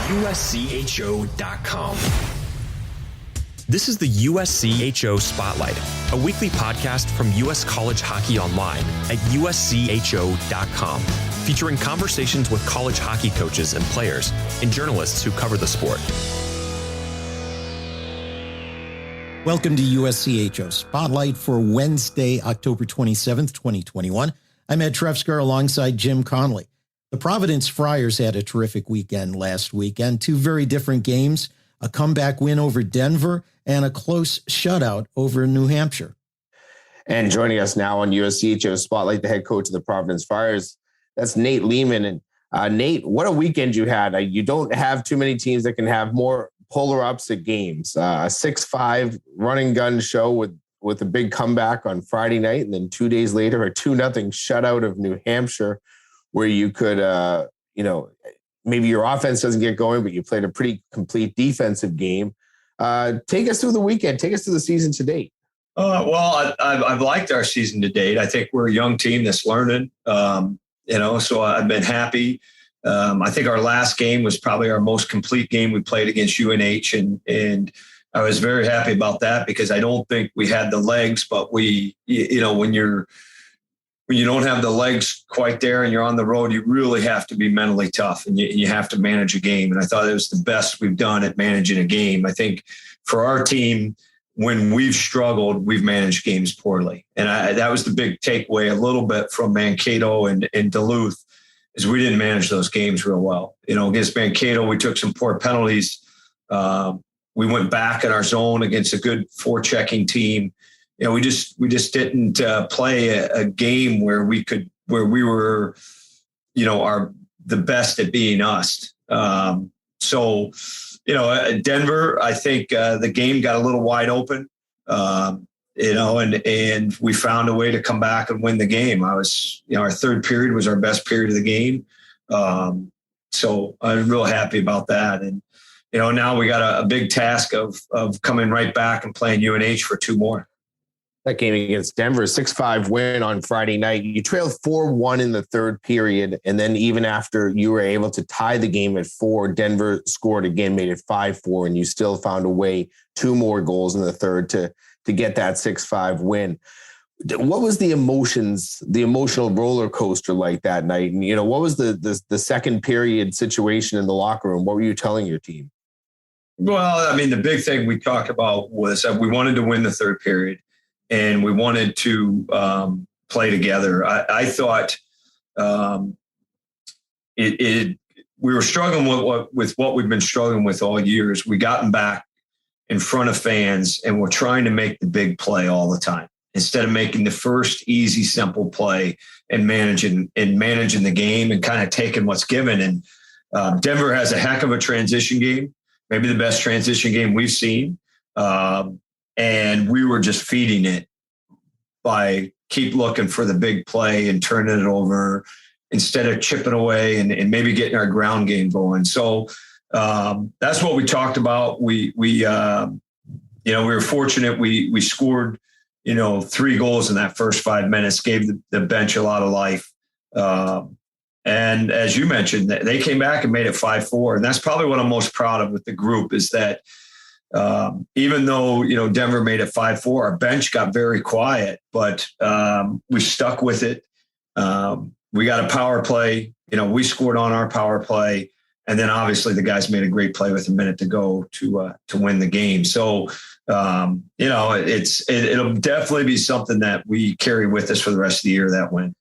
USCHO.com. This is the USCHO Spotlight, a weekly podcast from U.S. College Hockey Online at USCHO.com, featuring conversations with college hockey coaches and players and journalists who cover the sport. Welcome to USCHO Spotlight for Wednesday, October 27th, 2021. I'm Ed Trefzger alongside Jim Connelly. The Providence Friars had a terrific weekend last weekend. Two very different games, a comeback win over Denver and a close shutout over New Hampshire. And joining us now on USCHO Spotlight, the head coach of the Providence Friars, that's Nate Leaman. And Nate, what a weekend you had. You don't have too many teams that can have more polar opposite games. A 6-5 running gun show with a big comeback on Friday night, and then 2 days later, a 2-0 shutout of New Hampshire, where you could, maybe your offense doesn't get going, but you played a pretty complete defensive game. Take us through the weekend. Take us through the season to date. I've liked our season to date. I think we're a young team that's learning, so I've been happy. I think our last game was probably our most complete game we played against UNH, and I was very happy about that because I don't think we had the legs, but when you don't have the legs quite there and you're on the road, you really have to be mentally tough and you have to manage a game. And I thought it was the best we've done at managing a game. I think for our team, when we've struggled, we've managed games poorly. And that was the big takeaway a little bit from Mankato and Duluth is we didn't manage those games real well. Against Mankato, we took some poor penalties. We went back in our zone against a good forechecking team. We just didn't play a game where we were, the best at being us. Denver, I think the game got a little wide open, and we found a way to come back and win the game. Our third period was our best period of the game. So I'm real happy about that. And, now we got a big task of coming right back and playing UNH for two more. That game against Denver, 6-5 win on Friday night. You trailed 4-1 in the third period. And then even after you were able to tie the game at 4, Denver scored again, made it 5-4, and you still found a way, 2 more goals in the third to get that 6-5 win. What was the emotional roller coaster like that night? And, what was the second period situation in the locker room? What were you telling your team? Well, the big thing we talked about was that we wanted to win the third period. And we wanted to play together. I thought we were struggling with what we've been struggling with all years. We gotten back in front of fans, and we're trying to make the big play all the time instead of making the first easy, simple play and managing the game and kind of taking what's given. And Denver has a heck of a transition game, maybe the best transition game we've seen. And we were just feeding it by keep looking for the big play and turning it over instead of chipping away and maybe getting our ground game going. So that's what we talked about. We were fortunate. We scored, 3 goals in that first 5 minutes, gave the bench a lot of life. And as you mentioned, they came back and made it 5-4. And that's probably what I'm most proud of with the group is that, even though, Denver made it 5-4, our bench got very quiet, but we stuck with it. We got a power play. We scored on our power play. And then obviously the guys made a great play with a minute to go to win the game. So, it'll definitely be something that we carry with us for the rest of the year, that win.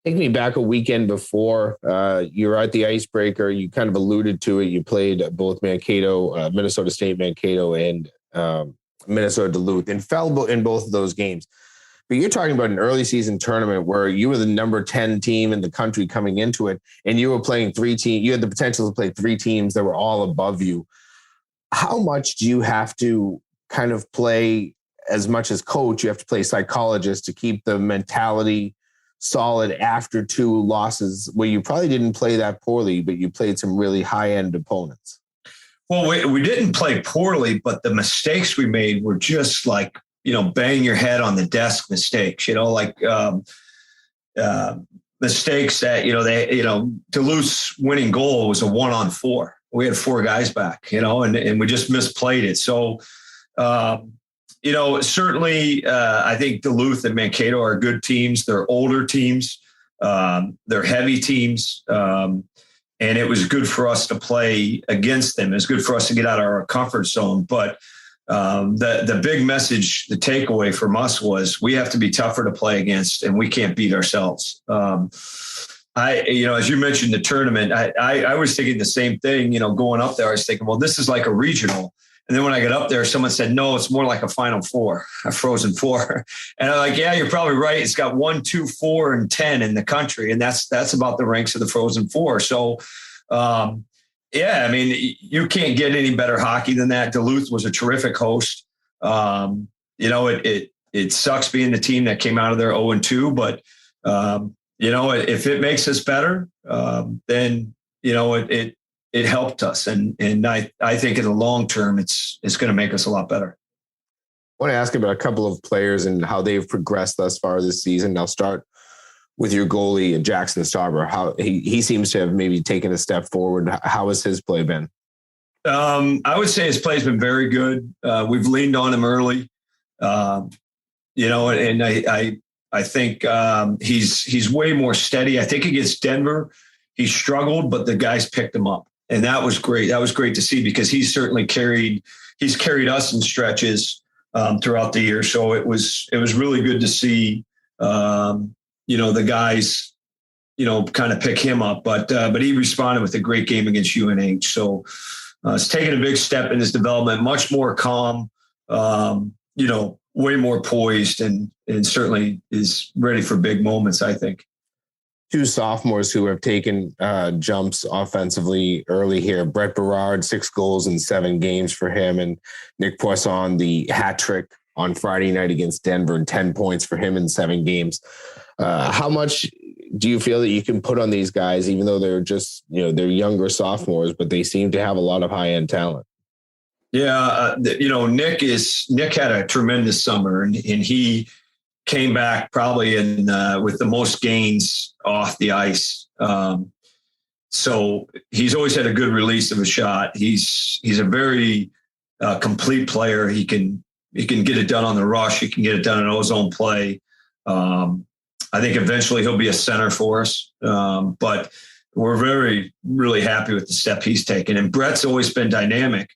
Take me back a weekend before you were at the Icebreaker. You kind of alluded to it. You played both Mankato, Minnesota State, Mankato, and Minnesota Duluth, and fell in both of those games. But you're talking about an early season tournament where you were the number 10 team in the country coming into it, and you were playing 3 teams. You had the potential to play 3 teams that were all above you. How much do you have to kind of play, as much as coach, you have to play psychologist to keep the mentality solid after 2 losses where you probably didn't play that poorly, but you played some really high-end opponents? Well, we didn't play poorly, but the mistakes we made were just like, bang your head on the desk mistakes, mistakes that, Duluth's winning goal was a 1-on-4. we had 4 guys back, and we just misplayed it. So, certainly I think Duluth and Mankato are good teams. They're older teams. They're heavy teams. And it was good for us to play against them. It was good for us to get out of our comfort zone. But the big message, the takeaway from us was we have to be tougher to play against, and we can't beat ourselves. As you mentioned the tournament, I was thinking the same thing, going up there. I was thinking, well, this is like a regional. And then when I got up there, someone said, no, it's more like a Final Four, a Frozen Four. And I'm like, yeah, you're probably right. It's got 1, 2, 4, and 10 in the country. And that's about the ranks of the Frozen Four. So, you can't get any better hockey than that. Duluth was a terrific host. It sucks being the team that came out of there 0-2, but, if it makes us better, then, it helped us. And I think in the long term, it's going to make us a lot better. I want to ask about a couple of players and how they've progressed thus far this season. I'll start with your goalie, Jackson Starber. How he seems to have maybe taken a step forward. How has his play been? I would say his play's been very good. We've leaned on him early, and I think he's way more steady. I think against Denver, he struggled, but the guys picked him up. And that was great. That was great to see because he's certainly carried us in stretches throughout the year. So it was really good to see, the guys, kind of pick him up. But he responded with a great game against UNH. So it's taken a big step in his development, much more calm, way more poised and certainly is ready for big moments, I think. 2 sophomores who have taken jumps offensively early here. Brett Berard, 6 goals in 7 games for him. And Nick Poisson, the hat trick on Friday night against Denver, and 10 points for him in 7 games. How much do you feel that you can put on these guys, even though they're just, they're younger sophomores, but they seem to have a lot of high-end talent? Yeah. Nick had a tremendous summer and he came back probably with the most gains off the ice. So he's always had a good release of a shot. He's a very complete player. He can get it done on the rush. He can get it done in ozone play. I think eventually he'll be a center for us. But we're really happy with the step he's taken. And Brett's always been dynamic.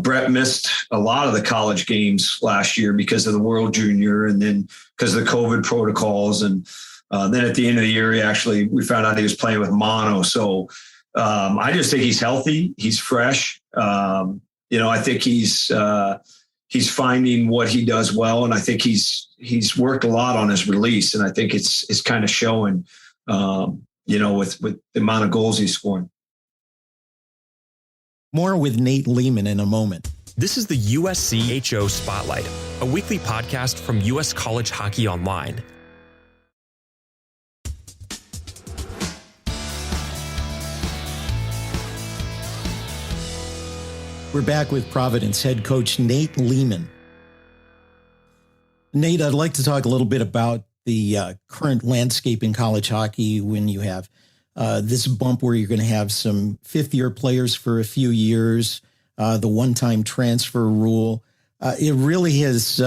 Brett missed a lot of the college games last year because of the World Junior and then because of the COVID protocols. And then at the end of the year, we found out he was playing with mono. So I just think he's healthy. He's fresh. I think he's finding what he does well. And I think he's worked a lot on his release. And I think it's kind of showing, with the amount of goals he's scoring. More with Nate Leaman in a moment. This is the USCHO Spotlight, a weekly podcast from US College Hockey Online. We're back with Providence head coach Nate Leaman. Nate, I'd like to talk a little bit about the current landscape in college hockey when you have this bump where you're going to have some fifth-year players for a few years, the one-time transfer rule. It really has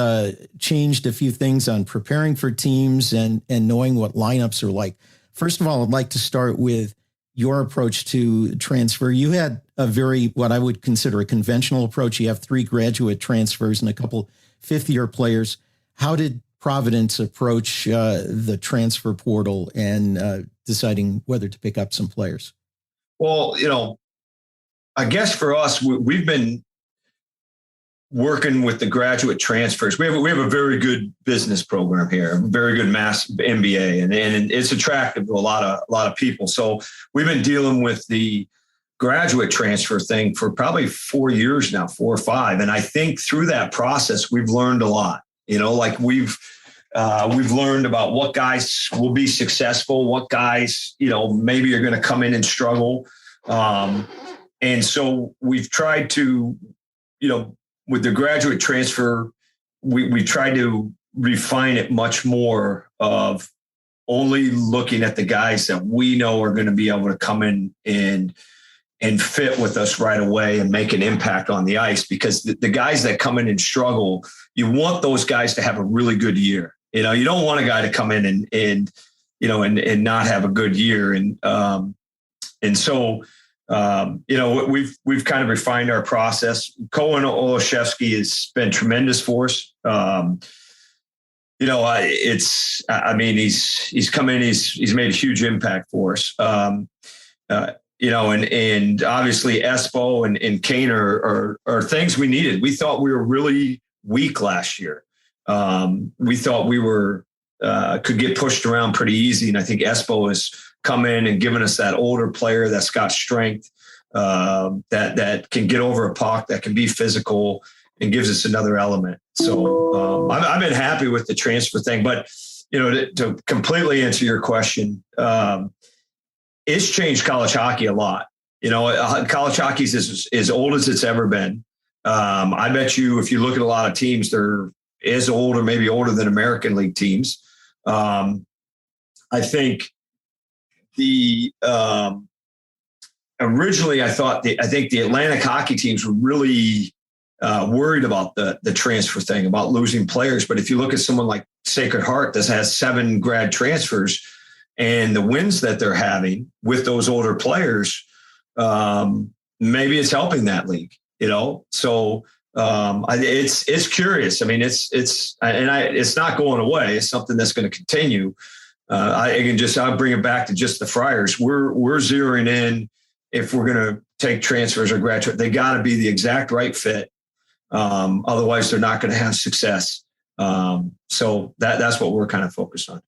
changed a few things on preparing for teams and knowing what lineups are like. First of all, I'd like to start with your approach to transfer. You had a what I would consider a conventional approach. You have 3 graduate transfers and a couple fifth-year players. How did Providence approach the transfer portal and deciding whether to pick up some players? Well, I guess for us, we've been working with the graduate transfers. We have a very good business program here, a very good mass MBA, and it's attractive to a lot of people. So we've been dealing with the graduate transfer thing for probably 4 years now, 4 or 5. And I think through that process, we've learned a lot. We've learned about what guys will be successful, what guys, maybe are going to come in and struggle. And so we've tried to, with the graduate transfer, we tried to refine it much more of only looking at the guys that we know are going to be able to come in and and fit with us right away and make an impact on the ice, because the guys that come in and struggle, you want those guys to have a really good year. You know, you don't want a guy to come in and not have a good year. And so, we've kind of refined our process. Cohen Olszewski has been tremendous for us. He's come in, he's made a huge impact for us. And obviously Espo and Kane are things we needed. We thought we were really weak last year. We thought we were could get pushed around pretty easy. And I think Espo has come in and given us that older player that's got strength, that can get over a puck, that can be physical, and gives us another element. So I've been happy with the transfer thing. But, to completely answer your question, it's changed college hockey a lot. College hockey is as old as it's ever been. I bet you if you look at a lot of teams, they're as old or maybe older than American League teams. I think originally I think the Atlantic hockey teams were really worried about the transfer thing, about losing players. But if you look at someone like Sacred Heart that has 7 grad transfers and the wins that they're having with those older players, maybe it's helping that league, So it's curious. I mean, it's not going away. It's something that's going to continue. I'll bring it back to just the Friars. We're zeroing in. If we're going to take transfers or graduate, they got to be the exact right fit. Otherwise they're not going to have success. So that's what we're kind of focused on.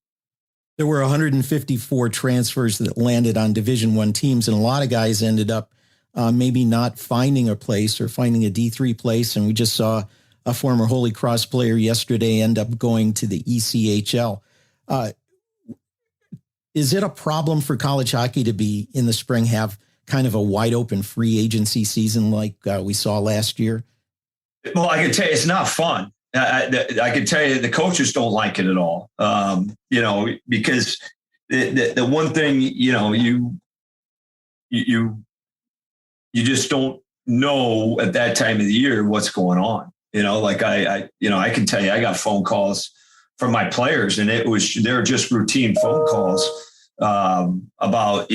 There were 154 transfers that landed on Division I teams, and a lot of guys ended up maybe not finding a place or finding a D3 place. And we just saw a former Holy Cross player yesterday end up going to the ECHL. Is it a problem for college hockey to be in the spring, have kind of a wide open free agency season like we saw last year? Well, I can tell you, it's not fun. I can tell you the coaches don't like it at all. Because the one thing, you just don't know at that time of the year what's going on. I can tell you, I got phone calls from my players, and they're just routine phone calls about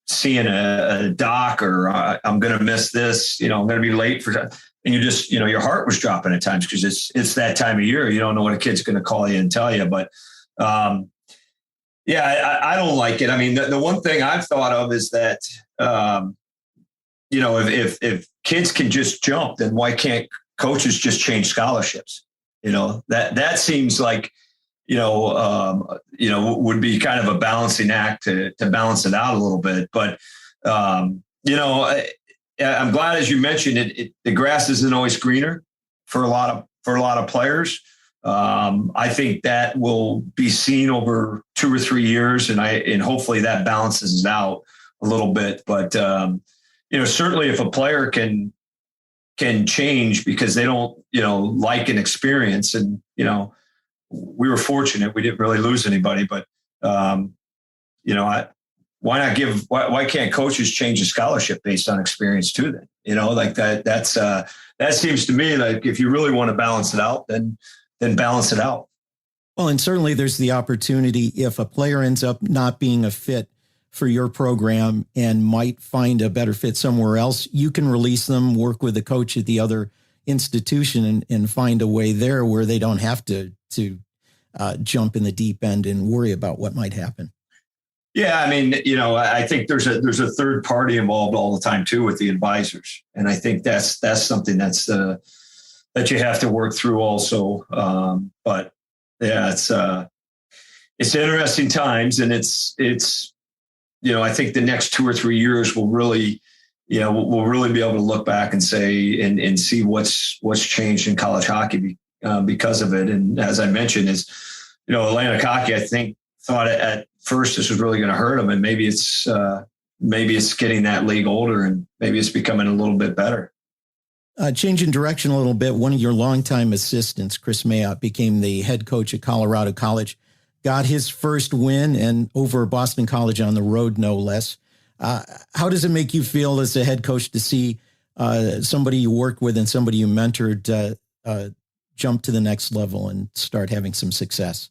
seeing a doc, or I'm going to miss this, I'm going to be late for, and you just, your heart was dropping at times because it's that time of year. You don't know what a kid's going to call you and tell you, but I don't like it. I mean, the one thing I've thought of is that, if kids can just jump, then why can't coaches just change scholarships? That seems like, would be kind of a balancing act to balance it out a little bit. But, I'm glad, as you mentioned, the grass isn't always greener for a lot of players. I think that will be seen over 2 or 3 years, and hopefully that balances it out a little bit. But, certainly if a player can change because they don't, like an experience, and, we were fortunate. We didn't really lose anybody, but, why can't coaches change a scholarship based on experience too? Then, like that seems to me like if you really want to balance it out, then balance it out. Well, and certainly there's the opportunity if a player ends up not being a fit for your program and might find a better fit somewhere else, you can release them, work with the coach at the other institution and find a way there where they don't have to jump in the deep end and worry about what might happen. Yeah, I mean, I think there's a third party involved all the time too with the advisors, and I think that's something that you have to work through also. But yeah, it's interesting times, and it's I think the next 2 or 3 years will really be able to look back and say and see what's changed in college hockey because of it. And as I mentioned, Atlantic hockey, I think, thought at first this was really going to hurt them, and maybe it's getting that league older, and maybe it's becoming a little bit better. Changing direction a little bit, one of your longtime assistants, Chris Mayotte, became the head coach at Colorado College, got his first win and over Boston College on the road, no less. How does it make you feel as a head coach to see somebody you worked with and somebody you mentored jump to the next level and start having some success?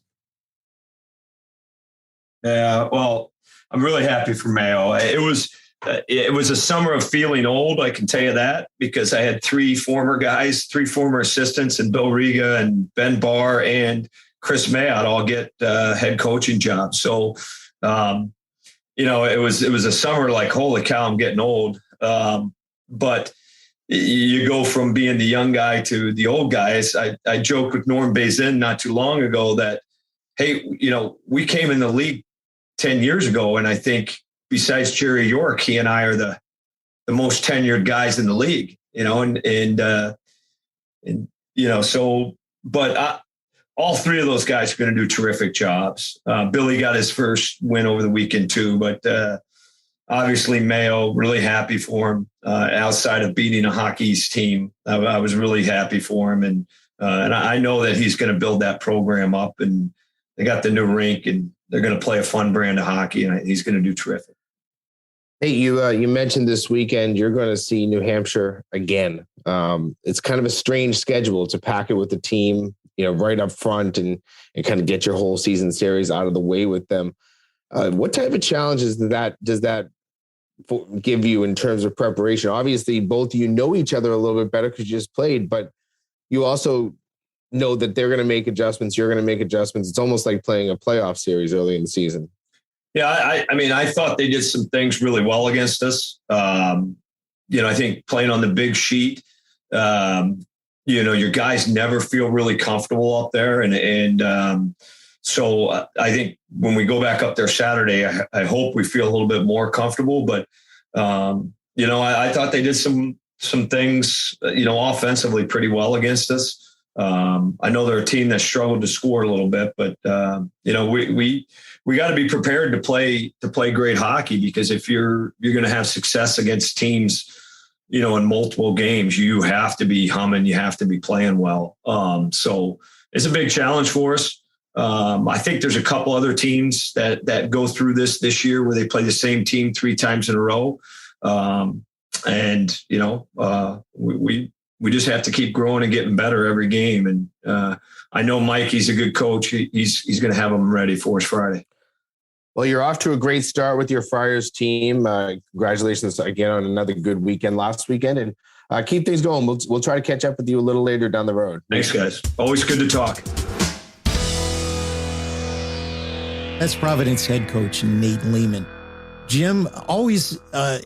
Yeah, well, I'm really happy for Mayo. It was a summer of feeling old, I can tell you that, because I had three former assistants, and Bill Riga and Ben Barr and Chris Mayotte all get head coaching jobs. So, it was a summer like, holy cow, I'm getting old. But you go from being the young guy to the old guys. I joked with Norm Bazin not too long ago that, hey, we came in the league 10 years ago, and I think besides Jerry York, he and I are the most tenured guys in the league, but all three of those guys are going to do terrific jobs. Billy got his first win over the weekend too, but obviously Mayo, really happy for him. Outside of beating a Hockey East team, I was really happy for him. And I know that he's going to build that program up, and they got the new rink, and they're going to play a fun brand of hockey, and he's going to do terrific. Hey, you mentioned this weekend you're going to see New Hampshire again. It's kind of a strange schedule to pack it with the team, right up front and kind of get your whole season series out of the way with them. What type of challenges does that give you in terms of preparation? Obviously, both of you know each other a little bit better because you just played, but you also know that they're going to make adjustments. You're going to make adjustments. It's almost like playing a playoff series early in the season. Yeah, I thought they did some things really well against us. I think playing on the big sheet, your guys never feel really comfortable up there. So I think when we go back up there Saturday, I hope we feel a little bit more comfortable. But, I thought they did some things, offensively pretty well against us. I know they're a team that struggled to score a little bit, but we got to be prepared to play great hockey, because if you're going to have success against teams, in multiple games, you have to be humming, you have to be playing well. So it's a big challenge for us. I think there's a couple other teams that go through this year where they play the same team 3 times in a row. We just have to keep growing and getting better every game. And I know Mike, he's a good coach. He's going to have them ready for us Friday. Well, you're off to a great start with your Friars team. Congratulations again on another good weekend last weekend, and keep things going. We'll try to catch up with you a little later down the road. Thanks, guys. Always good to talk. That's Providence head coach Nate Leaman. Jim, always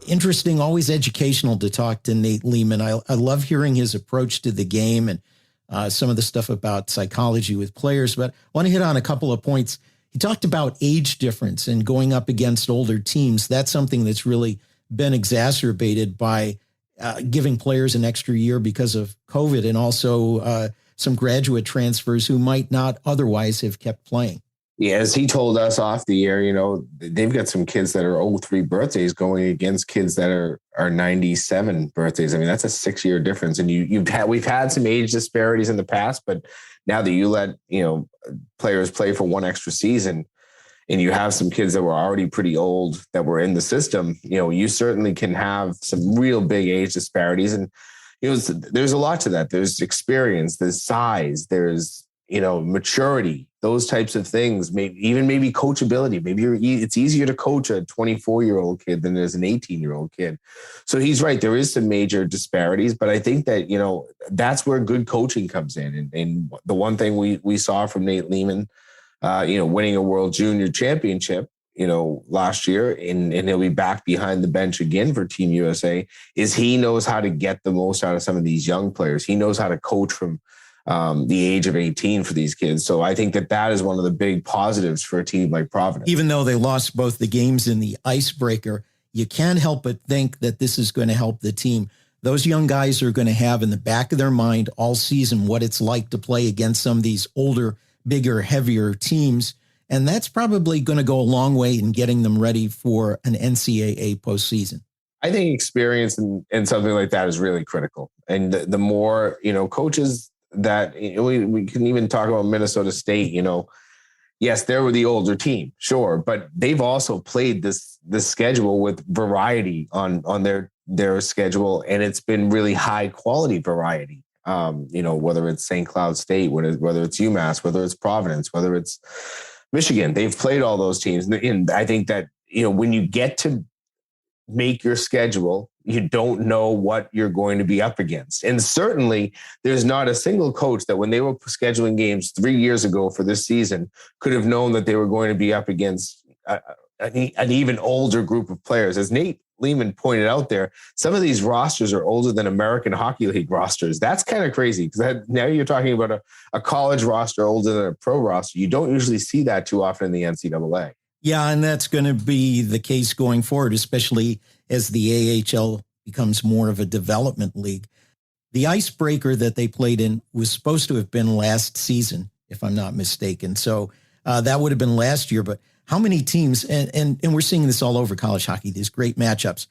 interesting, always educational to talk to Nate Leaman. I love hearing his approach to the game and some of the stuff about psychology with players, but I want to hit on a couple of points. He talked about age difference and going up against older teams. That's something that's really been exacerbated by giving players an extra year because of COVID, and also some graduate transfers who might not otherwise have kept playing. Yeah, as he told us off the air, they've got some kids that are 03 birthdays going against kids that are 97 birthdays. I mean, that's a 6-year difference. And we've had some age disparities in the past, but now that you let, players play for one extra season, and you have some kids that were already pretty old that were in the system, you certainly can have some real big age disparities. And, there's a lot to that. There's experience, there's size, there's, maturity, those types of things, maybe coachability. Maybe it's easier to coach a 24-year-old kid than there's an 18-year-old kid. So he's right. There is some major disparities, but I think that, that's where good coaching comes in. And the one thing we saw from Nate Leaman, winning a World Junior Championship, last year, and he'll be back behind the bench again for Team USA, is he knows how to get the most out of some of these young players. He knows how to coach from the age of 18 for these kids. So I think that is one of the big positives for a team like Providence. Even though they lost both the games in the icebreaker, you can't help but think that this is going to help the team. Those young guys are going to have in the back of their mind all season what it's like to play against some of these older, bigger, heavier teams. And that's probably going to go a long way in getting them ready for an NCAA postseason. I think experience and something like that is really critical. And the more, coaches that we can even talk about Minnesota State, yes, they were the older team, sure, but they've also played this schedule with variety on their schedule, and it's been really high quality variety. Whether it's St. Cloud State, whether it's UMass, whether it's Providence, whether it's Michigan, they've played all those teams. And I think that, when you get to make your schedule, you don't know what you're going to be up against. And certainly there's not a single coach that when they were scheduling games 3 years ago for this season could have known that they were going to be up against an even older group of players. As Nate Leaman pointed out there, some of these rosters are older than American Hockey League rosters. That's kind of crazy because now you're talking about a college roster older than a pro roster. You don't usually see that too often in the NCAA. Yeah, and that's going to be the case going forward, especially as the AHL becomes more of a development league. The icebreaker that they played in was supposed to have been last season, if I'm not mistaken. So that would have been last year. But how many teams, and we're seeing this all over college hockey, these great matchups,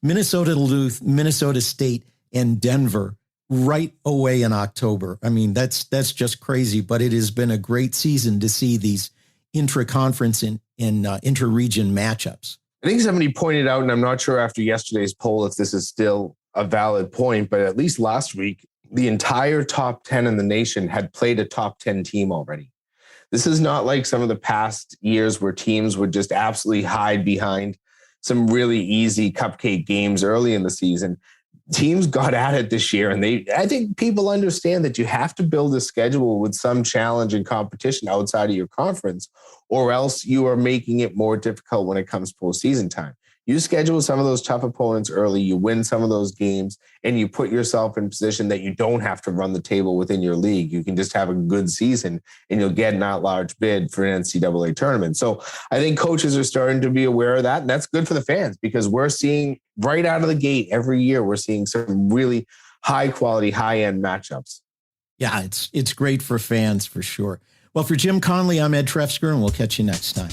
Minnesota Duluth, Minnesota State, and Denver right away in October. I mean, that's just crazy, but it has been a great season to see these intra-conference and inter-region matchups. I think somebody pointed out, and I'm not sure after yesterday's poll if this is still a valid point, but at least last week, the entire top 10 in the nation had played a top 10 team already. This is not like some of the past years where teams would just absolutely hide behind some really easy cupcake games early in the season. Teams got at it this year, and I think people understand that you have to build a schedule with some challenge and competition outside of your conference, or else you are making it more difficult when it comes postseason time. You schedule some of those tough opponents early, you win some of those games, and you put yourself in position that you don't have to run the table within your league. You can just have a good season, and you'll get an at-large bid for an NCAA tournament. So I think coaches are starting to be aware of that, and that's good for the fans because we're seeing right out of the gate every year, we're seeing some really high-quality, high-end matchups. Yeah, it's great for fans for sure. Well, for Jim Connelly, I'm Ed Trefzger, and we'll catch you next time.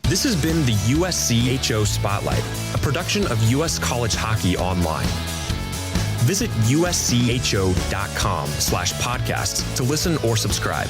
This has been the USCHO Spotlight, a production of US College Hockey Online. Visit uscho.com/podcasts to listen or subscribe.